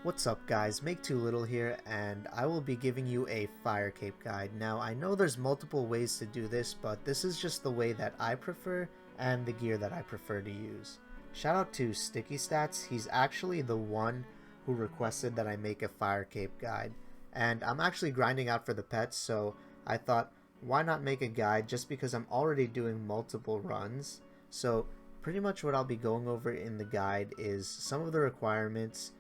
What's up guys, Make Too Little here, and I will be giving you a fire cape guide. Now I know there's multiple ways to do this, but this is just the way that I prefer and the gear that I prefer to use. Shout out to Sticky Stats, he's actually the one who requested that I make a fire cape guide. And I'm actually grinding out for the pets, so I thought why not make a guide just because I'm already doing multiple runs. So pretty much what I'll be going over in the guide is some of the requirements,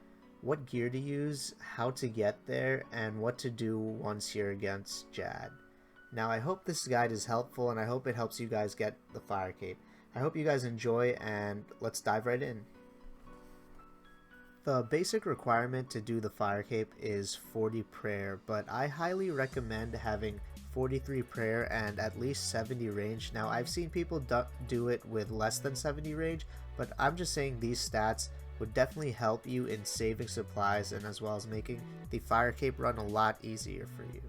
what gear to use, how to get there, and what to do once you're against Jad. Now I hope this guide is helpful and I hope it helps you guys get the fire cape. I hope you guys enjoy and let's dive right in. The basic requirement to do the fire cape is 40 prayer, but I highly recommend having 43 prayer and at least 70 range. Now I've seen people do it with less than 70 range, but I'm just saying these stats would definitely help you in saving supplies and as well as making the fire cape run a lot easier for you.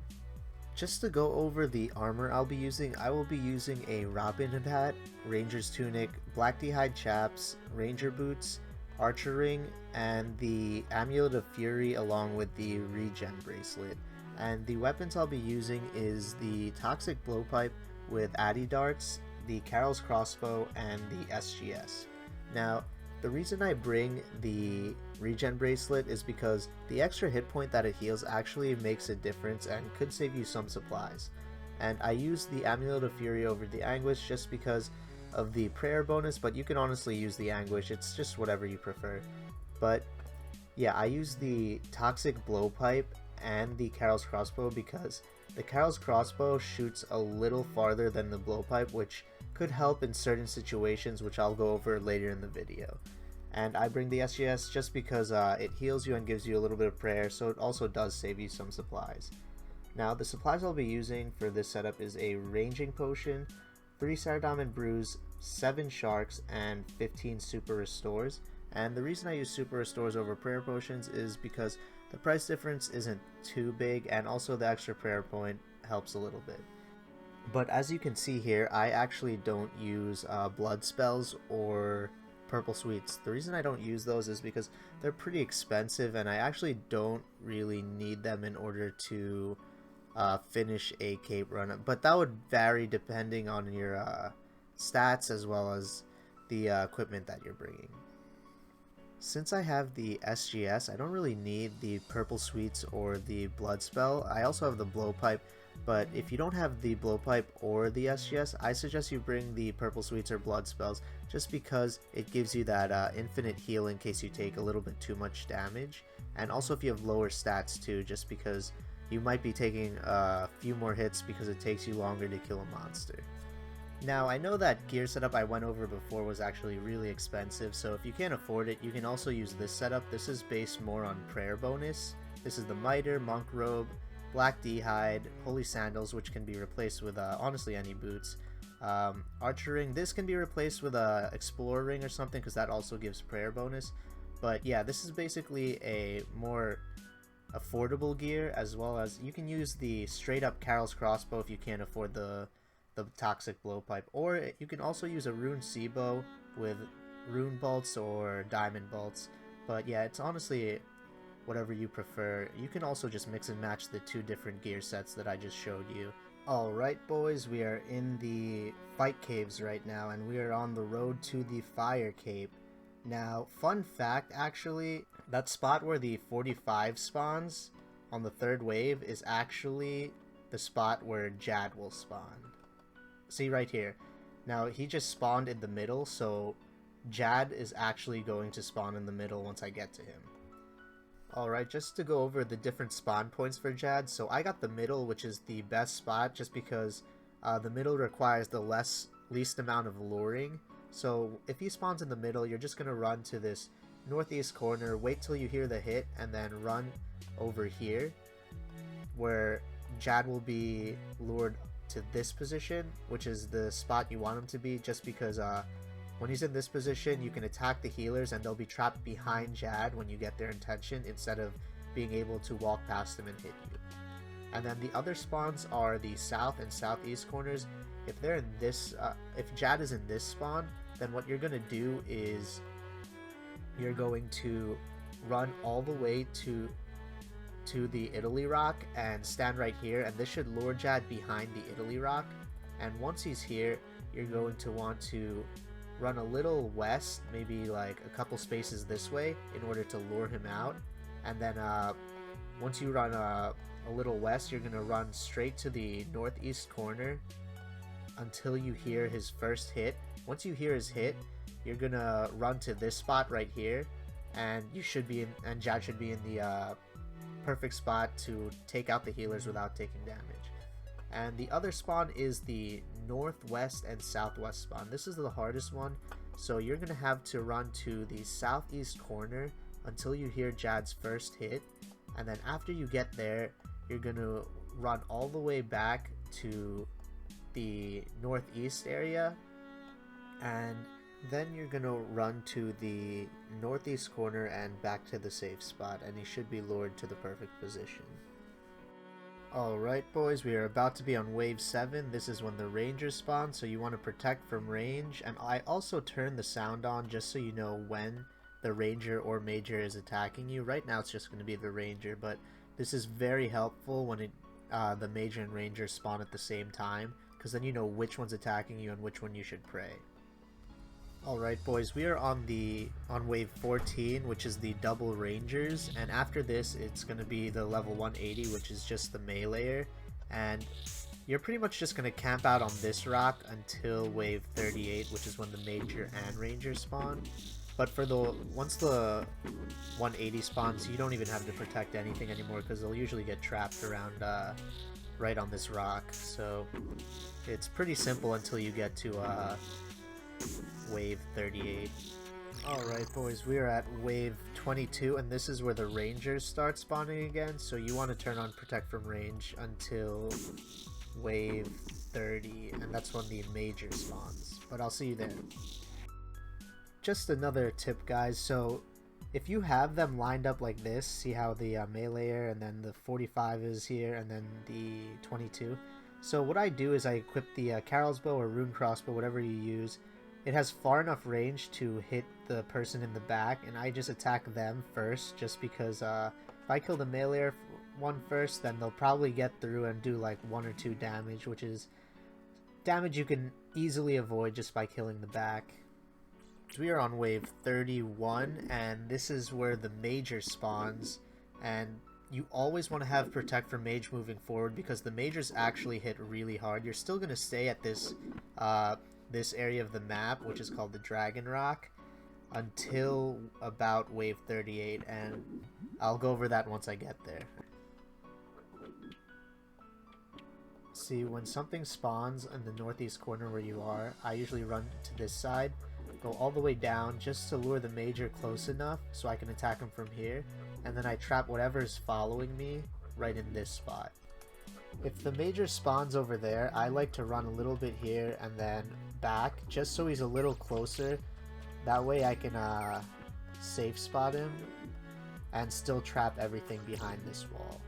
Just to go over the armor I'll be using, I will be using a Robin Hood hat, Ranger's tunic, black d'hide chaps, Ranger boots, Archer ring, and the Amulet of Fury along with the regen bracelet. And the weapons I'll be using is the Toxic Blowpipe with Addy darts, the Karils crossbow, and the SGS. Now the reason I bring the regen bracelet is because the extra hit point that it heals actually makes a difference and could save you some supplies. And I use the Amulet of Fury over the Anguish just because of the prayer bonus, but you can honestly use the Anguish, it's just whatever you prefer. But yeah, I use the Toxic Blowpipe and the Karils crossbow because the Karils crossbow shoots a little farther than the blowpipe, which could help in certain situations, which I'll go over later in the video. And I bring the SGS just because it heals you and gives you a little bit of prayer, so it also does save you some supplies. Now the supplies I'll be using for this setup is a ranging potion, 3 Saradomin brews, 7 sharks, and 15 super restores. And the reason I use super restores over prayer potions is because the price difference isn't too big, and also the extra prayer point helps a little bit. But as you can see here, I actually don't use blood spells or purple sweets. The reason I don't use those is because they're pretty expensive and I actually don't really need them in order to finish a cape run. But that would vary depending on your stats as well as the equipment that you're bringing. Since I have the SGS, I don't really need the purple sweets or the blood spell. I also have the blowpipe, but if you don't have the blowpipe or the SGS, I suggest you bring the purple sweets or blood spells just because it gives you that infinite heal in case you take a little bit too much damage, and also if you have lower stats too, just because you might be taking a few more hits because it takes you longer to kill a monster. Now I know that gear setup I went over before was actually really expensive, so if you can't afford it, you can also use this setup. This is based more on prayer bonus. This is the Mitre, Monk Robe, Black d'hide, Holy Sandals, which can be replaced with honestly any boots. Archer ring, this can be replaced with a Explorer ring or something because that also gives prayer bonus. But yeah, this is basically a more affordable gear, as well as you can use the straight up Karils crossbow if you can't afford the Toxic Blowpipe, or you can also use a rune cbow with rune bolts or diamond bolts. But yeah, it's honestly whatever you prefer. You can also just mix and match the two different gear sets that I just showed you. Alright boys, we are in the fight caves right now and we are on the road to the fire cape. Now fun fact, actually that spot where the 45 spawns on the third wave is actually the spot where Jad will spawn. See right here. Now he just spawned in the middle, so Jad is actually going to spawn in the middle once I get to him. Alright, just to go over the different spawn points for Jad, so I got the middle, which is the best spot just because the middle requires the least amount of luring. So if he spawns in the middle, you're just going to run to this northeast corner, wait till you hear the hit, and then run over here where Jad will be lured to this position, which is the spot you want him to be, just because when he's in this position you can attack the healers and they'll be trapped behind Jad when you get their intention instead of being able to walk past them and hit you. And then the other spawns are the south and southeast corners. If they're in this if Jad is in this spawn, then what you're gonna do is you're going to run all the way to the Italy rock and stand right here, and this should lure Jad behind the Italy rock. And once he's here, you're going to want to run a little west, maybe like a couple spaces this way, in order to lure him out. And then once you run a little west, you're going to run straight to the northeast corner until you hear his first hit. Once you hear his hit, you're going to run to this spot right here, and you should be in, and Jad should be in the perfect spot to take out the healers without taking damage. And the other spawn is the northwest and southwest spawn. This is the hardest one, so you're gonna have to run to the southeast corner until you hear Jad's first hit, and then after you get there, you're gonna run all the way back to the northeast area, and then you're gonna run to the northeast corner and back to the safe spot, and he should be lured to the perfect position. Alright boys, we are about to be on wave 7. This is when the rangers spawn, so you want to protect from range. And I also turn the sound on just so you know when the ranger or major is attacking you. Right now it's just going to be the ranger, but this is very helpful when the major and ranger spawn at the same time, because then you know which one's attacking you and which one you should pray. Alright boys, we are on wave 14, which is the double rangers, and after this it's going to be the level 180, which is just the meleeer, and you're pretty much just going to camp out on this rock until wave 38, which is when the major and ranger spawn. But for once the 180 spawns, you don't even have to protect anything anymore, because they'll usually get trapped around right on this rock, so it's pretty simple until you get to wave 38. Alright boys, we are at wave 22, and this is where the rangers start spawning again, so you want to turn on protect from range until wave 30, and that's when the major spawns, but I'll see you there. Just another tip guys, so if you have them lined up like this, see how the meleeer and then the 45 is here and then the 22, so what I do is I equip the karils bow or rune crossbow, whatever you use. It has far enough range to hit the person in the back, and I just attack them first, just because if I kill the meleeer one first, then they'll probably get through and do like 1 or 2 damage, which is damage you can easily avoid just by killing the back. So we are on wave 31, and this is where the major spawns, and you always want to have protect from mage moving forward, because the majors actually hit really hard. You're still going to stay at this this area of the map, which is called the Dragon Rock, until about wave 38, and I'll go over that once I get there. See, when something spawns in the northeast corner where you are, I usually run to this side, go all the way down just to lure the major close enough so I can attack him from here, and then I trap whatever is following me right in this spot. If the major spawns over there, I like to run a little bit here and then back, just so he's a little closer. That way I can safe spot him and still trap everything behind this wall.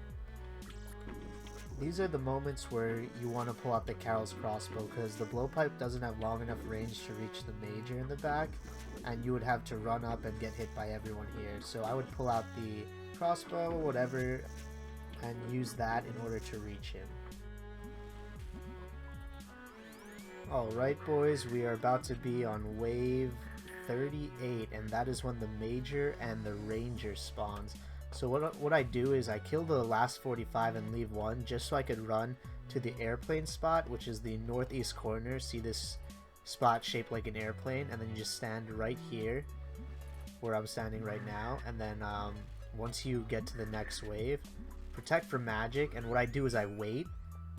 These are the moments where you want to pull out the karils crossbow, because the blowpipe doesn't have long enough range to reach the major in the back, and you would have to run up and get hit by everyone here. So I would pull out the crossbow, whatever, and use that in order to reach him. Alright boys, we are about to be on wave 38, and that is when the major and the ranger spawns. So what I do is I kill the last 45 and leave one, just so I could run to the airplane spot, which is the northeast corner. See this spot shaped like an airplane, and then you just stand right here where I'm standing right now, and then once you get to the next wave, protect from magic, and what I do is I wait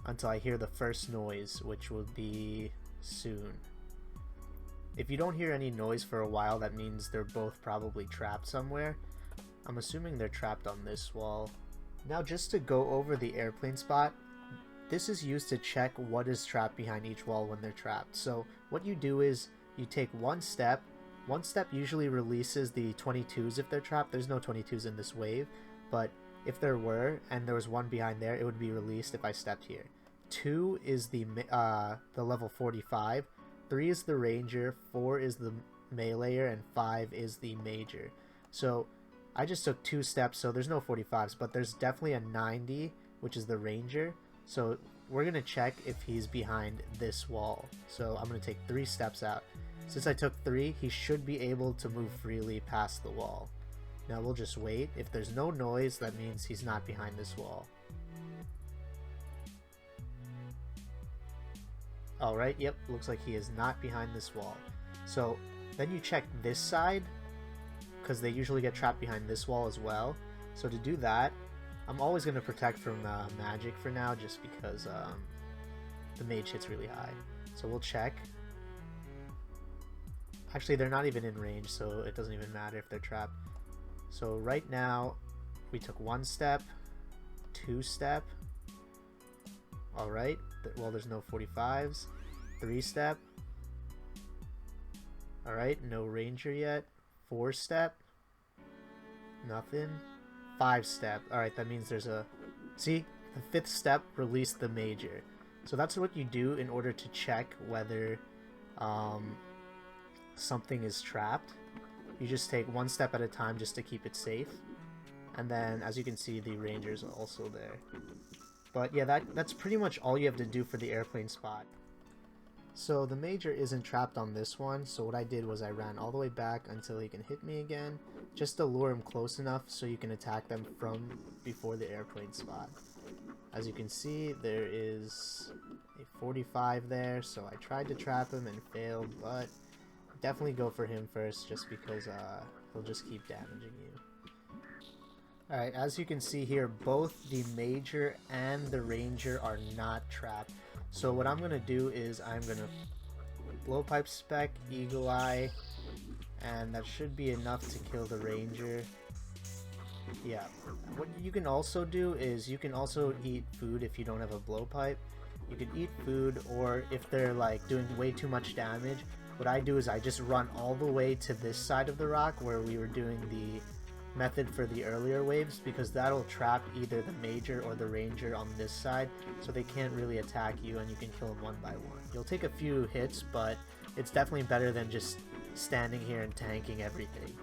until I hear the first noise, which will be soon. If you don't hear any noise for a while, that means they're both probably trapped somewhere. I'm assuming they're trapped on this wall. Now, just to go over the airplane spot, this is used to check what is trapped behind each wall when they're trapped. So what you do is you take one step. One step usually releases the 22s if they're trapped. There's no 22s in this wave, but if there were and there was one behind there, it would be released if I stepped here. 2 is the level 45, 3 is the ranger, 4 is the meleeer, and 5 is the major. So I just took 2 steps, so there's no 45s, but there's definitely a 90, which is the ranger. So we're going to check if he's behind this wall. So I'm going to take 3 steps out. Since I took 3, he should be able to move freely past the wall. Now we'll just wait. If there's no noise, that means he's not behind this wall. Alright, yep, looks like he is not behind this wall. So then you check this side, because they usually get trapped behind this wall as well. So to do that, I'm always going to protect from magic for now, just because the mage hits really high. So we'll check. Actually, they're not even in range, so it doesn't even matter if they're trapped. So right now, we took 1 step, 2 step. Alright, well there's no 45s. 3 step. Alright, no ranger yet. 4 step. Nothing. 5 step. Alright, that means there's a... See? The 5th step released the major. So that's what you do in order to check whether something is trapped. You just take 1 step at a time just to keep it safe. And then, as you can see, the ranger's also there. But yeah, that's pretty much all you have to do for the airplane spot. So the major isn't trapped on this one, so what I did was I ran all the way back until he can hit me again, just to lure him close enough so you can attack them from before the airplane spot. As you can see, there is a 45 there, so I tried to trap him and failed, but definitely go for him first just because he'll just keep damaging you. Alright, as you can see here, both the major and the ranger are not trapped. So what I'm going to do is I'm going to blowpipe spec, eagle eye, and that should be enough to kill the ranger. Yeah, what you can also do is you can also eat food if you don't have a blowpipe. You can eat food, or if they're like doing way too much damage, what I do is I just run all the way to this side of the rock where we were doing the method for the earlier waves, because that'll trap either the major or the ranger on this side, so they can't really attack you and you can kill them one by one. You'll take a few hits, but it's definitely better than just standing here and tanking everything.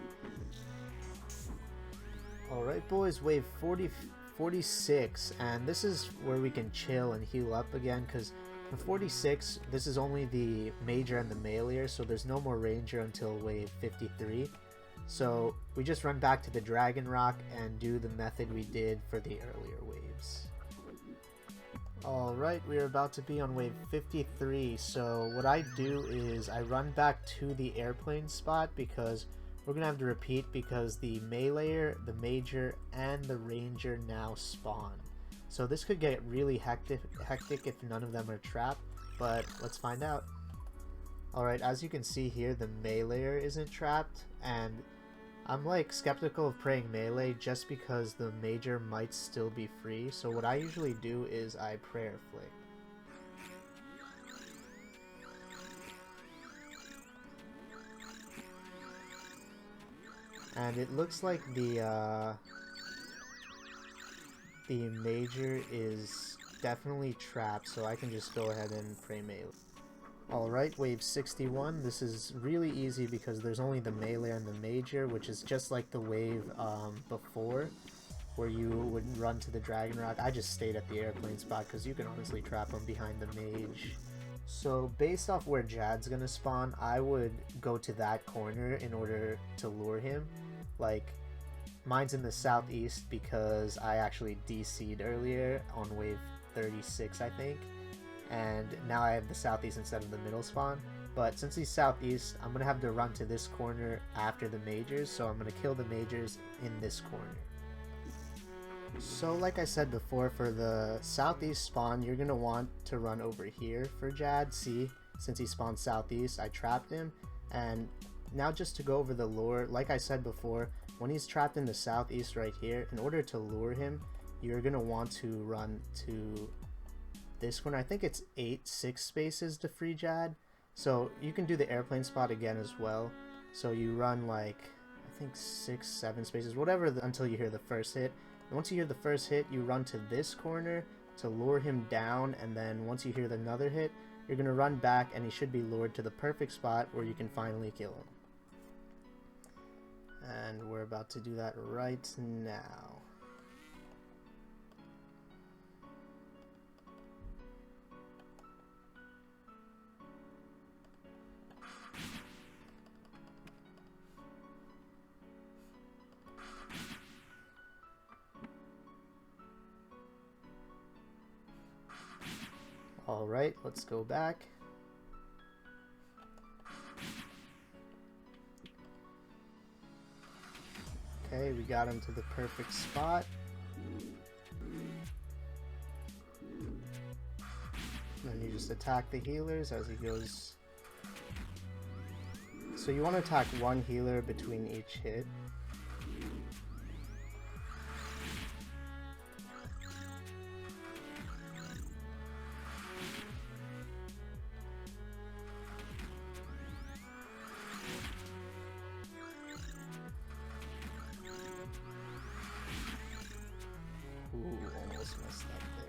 Alright boys, wave 46, and this is where we can chill and heal up again, because for 46, this is only the major and the meleeer, so there's no more ranger until wave 53. So we just run back to the Dragon Rock and do the method we did for the earlier waves. Alright, we are about to be on wave 53, so what I do is I run back to the airplane spot because we're going to have to repeat because the meleeer, the major, and the ranger now spawn. So this could get really hectic if none of them are trapped, but let's find out. Alright, as you can see here, the meleeer isn't trapped, and I'm like skeptical of praying melee just because the major might still be free, so what I usually do is I prayer flick. And it looks like the major is definitely trapped, so I can just go ahead and pray melee. Alright, wave 61. This is really easy because there's only the melee and the major, which is just like the wave before, where you would run to the Dragon Rock. I just stayed at the airplane spot because you can honestly trap them behind the mage. So based off where Jad's gonna spawn, I would go to that corner in order to lure him. Like, mine's in the southeast because I actually DC'd earlier on wave 36, I think. And now I have the southeast instead of the middle spawn. But since he's southeast, I'm going to have to run to this corner after the majors, so I'm going to kill the majors in this corner. So like I said before, for the southeast spawn, you're going to want to run over here for Jad. See, since he spawned southeast, I trapped him. And now just to go over the lure, like I said before, when he's trapped in the southeast right here, in order to lure him, you're going to want to run to this corner. I think it's 6 spaces to free Jad. So you can do the airplane spot again as well. So you run like, I think 6, 7 spaces, whatever, until you hear the first hit. And once you hear the first hit, you run to this corner to lure him down. And then once you hear another hit, you're going to run back and he should be lured to the perfect spot where you can finally kill him. And we're about to do that right now. Alright, let's go back. Okay, we got him to the perfect spot. Then you just attack the healers as he goes. So you want to attack one healer between each hit. Ooh, almost messed up there.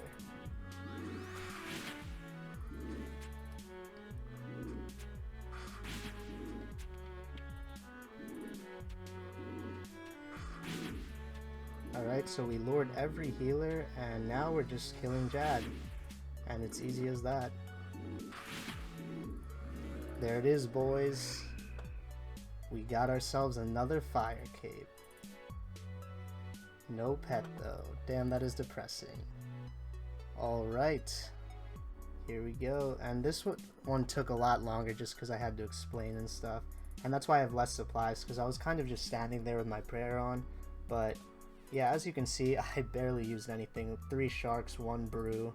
Alright, so we lured every healer, and now we're just killing Jad. And it's easy as that. There it is, boys. We got ourselves another fire cape. No pet though. Damn, that is depressing. Alright. Here we go. And this one took a lot longer just because I had to explain and stuff. And that's why I have less supplies, because I was kind of just standing there with my prayer on. But yeah, as you can see, I barely used anything. 3 sharks, 1 brew.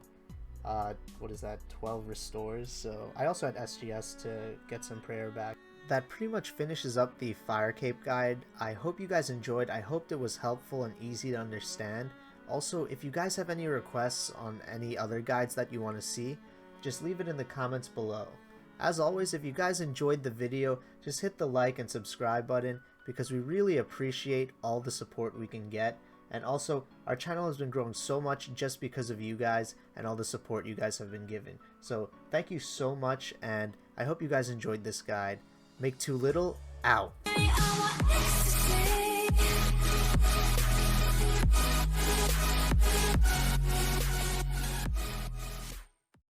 What is that? 12 restores. So I also had SGS to get some prayer back. That pretty much finishes up the fire cape guide. I hope you guys enjoyed. I hoped it was helpful and easy to understand. Also, if you guys have any requests on any other guides that you want to see, just leave it in the comments below. As always, if you guys enjoyed the video, just hit the like and subscribe button, because we really appreciate all the support we can get. And also, our channel has been growing so much just because of you guys and all the support you guys have been given. So thank you so much, and I hope you guys enjoyed this guide. Make too little out.